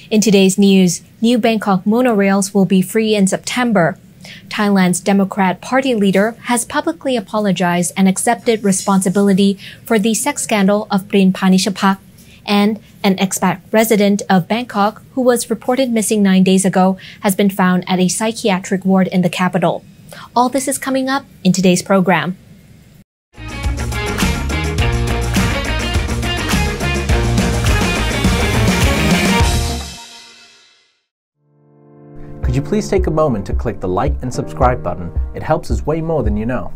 In today's news, new Bangkok monorails will be free in September. Thailand's Democrat Party leader has publicly apologized and accepted responsibility for the sex scandal of Prinn Panitchpakdi, and an expat resident of Bangkok who was reported missing 9 days ago has been found at a psychiatric ward in the capital. All this is coming up in today's program. Could you please take a moment to click the like and subscribe button? It helps us way more than you know.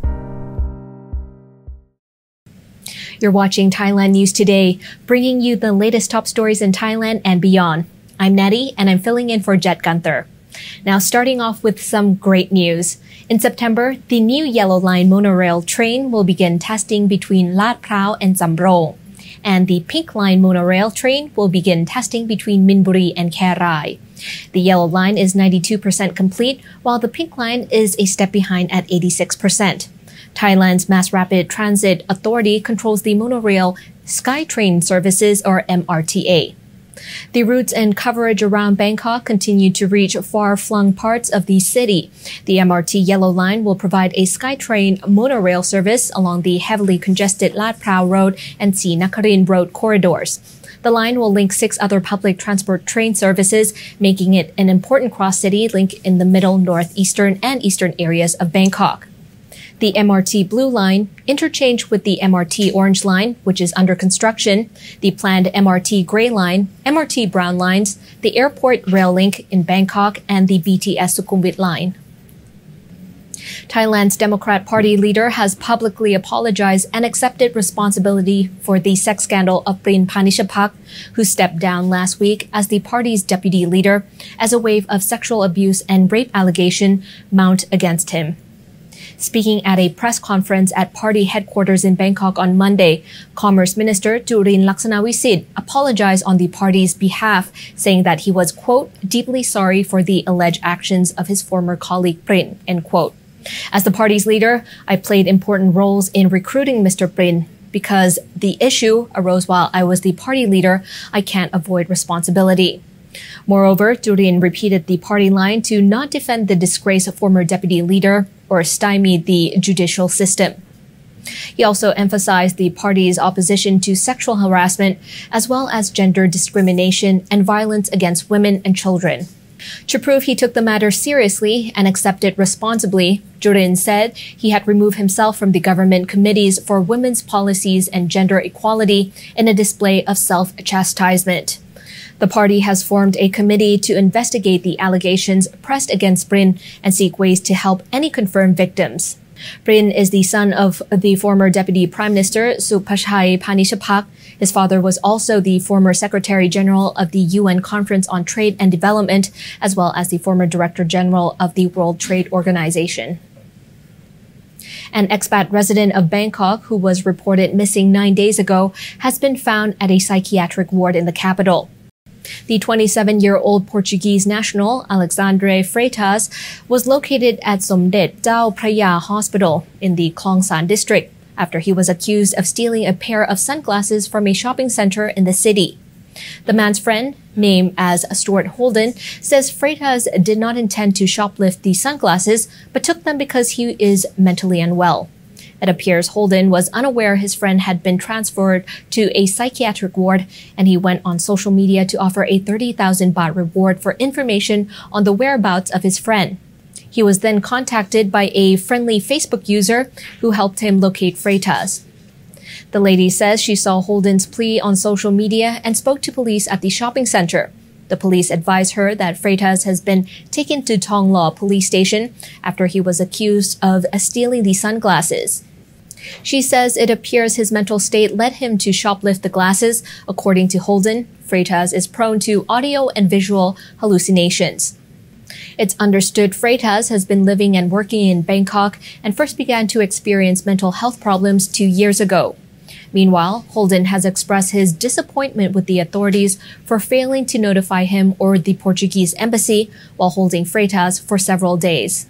You're watching Thailand News Today, bringing you the latest top stories in Thailand and beyond. I'm Natty, and I'm filling in for Jet Gunther. Now, starting off with some great news. In September, the new Yellow Line monorail train will begin testing between Lat Phrao and Samro, and the Pink Line monorail train will begin testing between Minburi and Kharai. The Yellow Line is 92% complete, while the Pink Line is a step behind at 86%. Thailand's Mass Rapid Transit Authority controls the monorail skytrain services, or MRTA. The routes and coverage around Bangkok continue to reach far-flung parts of the city. The MRT Yellow Line will provide a skytrain monorail service along the heavily congested Lat Phrao Road and Srinakharin Road corridors. The line will link 6 other public transport train services, making it an important cross-city link in the middle, northeastern, and eastern areas of Bangkok. The MRT Blue Line, interchange with the MRT Orange Line, which is under construction, the planned MRT Grey Line, MRT Brown Lines, the Airport Rail Link in Bangkok, and the BTS Sukhumvit Line. Thailand's Democrat Party leader has publicly apologized and accepted responsibility for the sex scandal of Prinn Panitchpakdi, who stepped down last week as the party's deputy leader as a wave of sexual abuse and rape allegation mount against him. Speaking at a press conference at party headquarters in Bangkok on Monday, Commerce Minister Jurin Laksanawisit apologized on the party's behalf, saying that he was, quote, deeply sorry for the alleged actions of his former colleague Prinn, end quote. As the party's leader, I played important roles in recruiting Mr. Prinn. Because the issue arose while I was the party leader, I can't avoid responsibility. Moreover, Jurin repeated the party line to not defend the disgraced former deputy leader or stymie the judicial system. He also emphasized the party's opposition to sexual harassment, as well as gender discrimination and violence against women and children. To prove he took the matter seriously and accepted responsibly, Jurin said he had removed himself from the government committees for women's policies and gender equality in a display of self-chastisement. The party has formed a committee to investigate the allegations pressed against Prinn and seek ways to help any confirmed victims. Prinn is the son of the former Deputy Prime Minister Suphachai Panitchpakdi. His father was also the former Secretary General of the UN Conference on Trade and Development, as well as the former Director General of the World Trade Organization. An expat resident of Bangkok who was reported missing 9 days ago has been found at a psychiatric ward in the capital. The 27-year-old Portuguese national, Alexandre Freitas, was located at Somdet Dao Praya Hospital in the Klong San district after he was accused of stealing a pair of sunglasses from a shopping center in the city. The man's friend, named as Stuart Holden, says Freitas did not intend to shoplift the sunglasses, but took them because he is mentally unwell. It appears Holden was unaware his friend had been transferred to a psychiatric ward, and he went on social media to offer a 30,000 baht reward for information on the whereabouts of his friend. He was then contacted by a friendly Facebook user who helped him locate Freitas. The lady says she saw Holden's plea on social media and spoke to police at the shopping center. The police advised her that Freitas has been taken to Thong Law police station after he was accused of stealing the sunglasses. She says it appears his mental state led him to shoplift the glasses. According to Holden, Freitas is prone to audio and visual hallucinations. It's understood Freitas has been living and working in Bangkok and first began to experience mental health problems 2 years ago. Meanwhile, Holden has expressed his disappointment with the authorities for failing to notify him or the Portuguese embassy while holding Freitas for several days.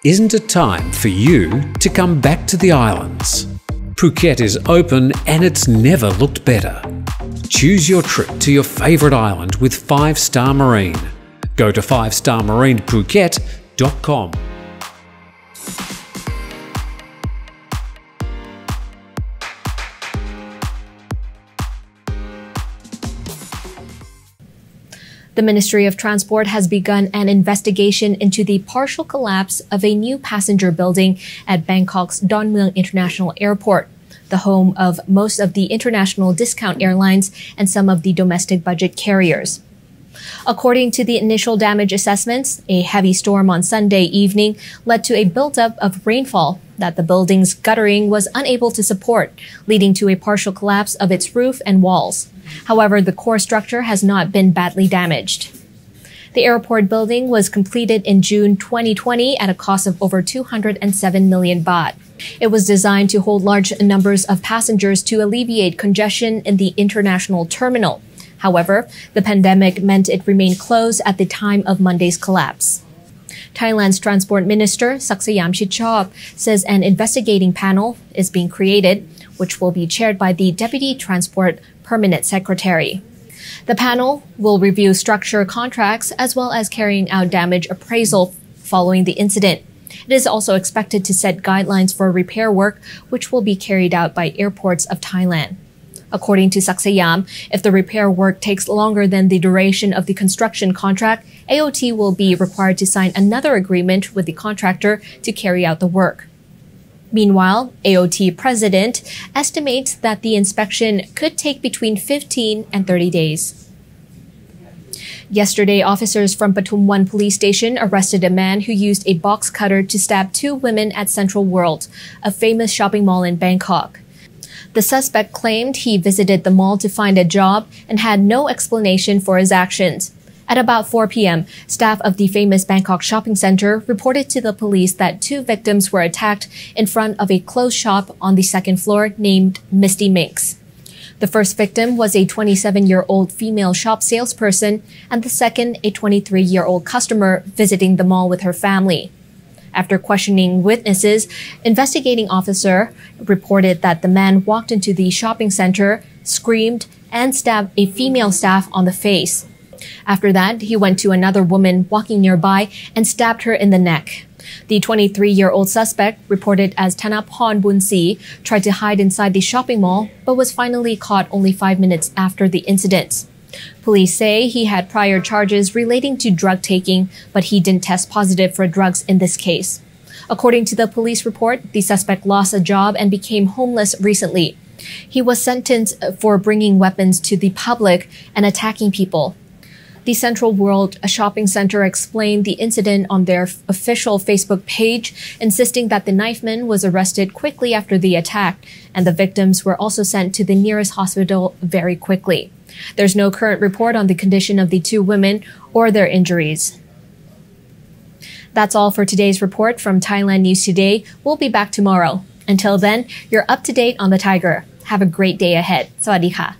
Isn't it time for you to come back to the islands? Phuket is open and it's never looked better. Choose your trip to your favourite island with 5-Star Marine. Go to 5starmarinephuket.com. The Ministry of Transport has begun an investigation into the partial collapse of a new passenger building at Bangkok's Don Muang International Airport, the home of most of the international discount airlines and some of the domestic budget carriers. According to the initial damage assessments, a heavy storm on Sunday evening led to a buildup of rainfall that the building's guttering was unable to support, leading to a partial collapse of its roof and walls. However, the core structure has not been badly damaged. The airport building was completed in June 2020 at a cost of over 207 million baht. It was designed to hold large numbers of passengers to alleviate congestion in the international terminal. However, the pandemic meant it remained closed at the time of Monday's collapse. Thailand's Transport Minister Saksayaamchitchop says an investigating panel is being created, which will be chaired by the Deputy Transport Permanent Secretary. The panel will review structure contracts as well as carrying out damage appraisal following the incident. It is also expected to set guidelines for repair work, which will be carried out by airports of Thailand. According to Saksayam, if the repair work takes longer than the duration of the construction contract, AOT will be required to sign another agreement with the contractor to carry out the work. Meanwhile, AOT president estimates that the inspection could take between 15 and 30 days. Yesterday, officers from Pathumwan police station arrested a man who used a box cutter to stab 2 women at Central World, a famous shopping mall in Bangkok. The suspect claimed he visited the mall to find a job and had no explanation for his actions. At about 4 p.m., staff of the famous Bangkok shopping center reported to the police that 2 victims were attacked in front of a closed shop on the second floor named Misty Minx. The first victim was a 27-year-old female shop salesperson, and the second a 23-year-old customer visiting the mall with her family. After questioning witnesses, investigating officer reported that the man walked into the shopping center, screamed, and stabbed a female staff on the face. After that, he went to another woman walking nearby and stabbed her in the neck. The 23-year-old suspect, reported as Thanaphorn Bunsi, tried to hide inside the shopping mall, but was finally caught only 5 minutes after the incident. Police say he had prior charges relating to drug taking, but he didn't test positive for drugs in this case. According to the police report, the suspect lost a job and became homeless recently. He was sentenced for bringing weapons to the public and attacking people. The Central World Shopping Center explained the incident on their official Facebook page, insisting that the knifeman was arrested quickly after the attack, and the victims were also sent to the nearest hospital very quickly. There's no current report on the condition of the 2 women or their injuries. That's all for today's report from Thailand News Today. We'll be back tomorrow. Until then, you're up to date on the Thaiger. Have a great day ahead. Sawadee ka.